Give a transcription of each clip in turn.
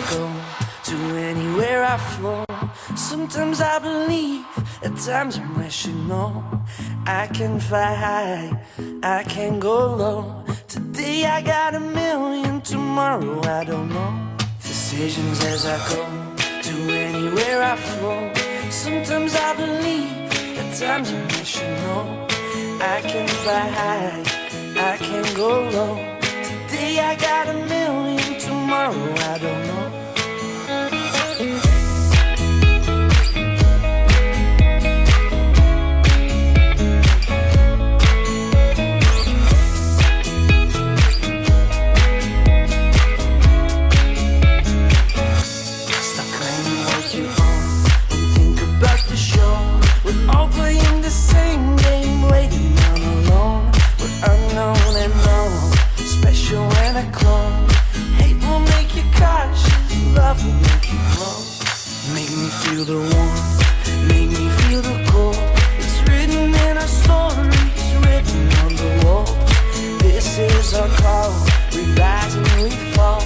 go, to anywhere I flow. Sometimes I believe, at times I'm rational. I can fly high, I can go low. Today I got a million, tomorrow I don't know. Decisions as I go, to anywhere I flow. Sometimes I believe, at times I'm rational. I can fly high, I can go low. Today I got a million, tomorrow I don't know. Stop claiming what you own and think about the show. We're all playing the same game, waiting on alone. We're unknown and known, special and a clone. Hate will make you cautious, love will make you glow. Make me feel the warmth, make me feel the cold. It's written in our stories, written on the walls. This is our call, we rise and we fall.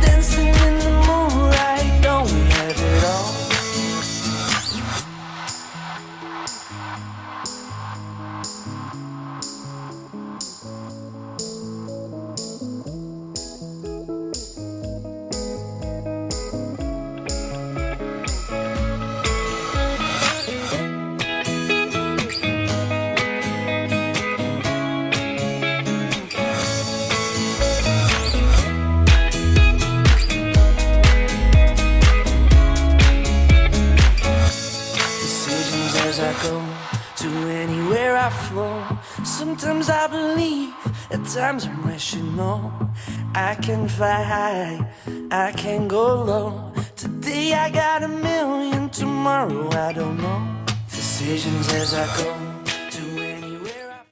Dancing in the moonlight, don't we have it all? As I go, to anywhere I flow. Sometimes I believe, at times I'm rational. I can fly high, I can go low. Today I got a million, tomorrow I don't know. Decisions as I go,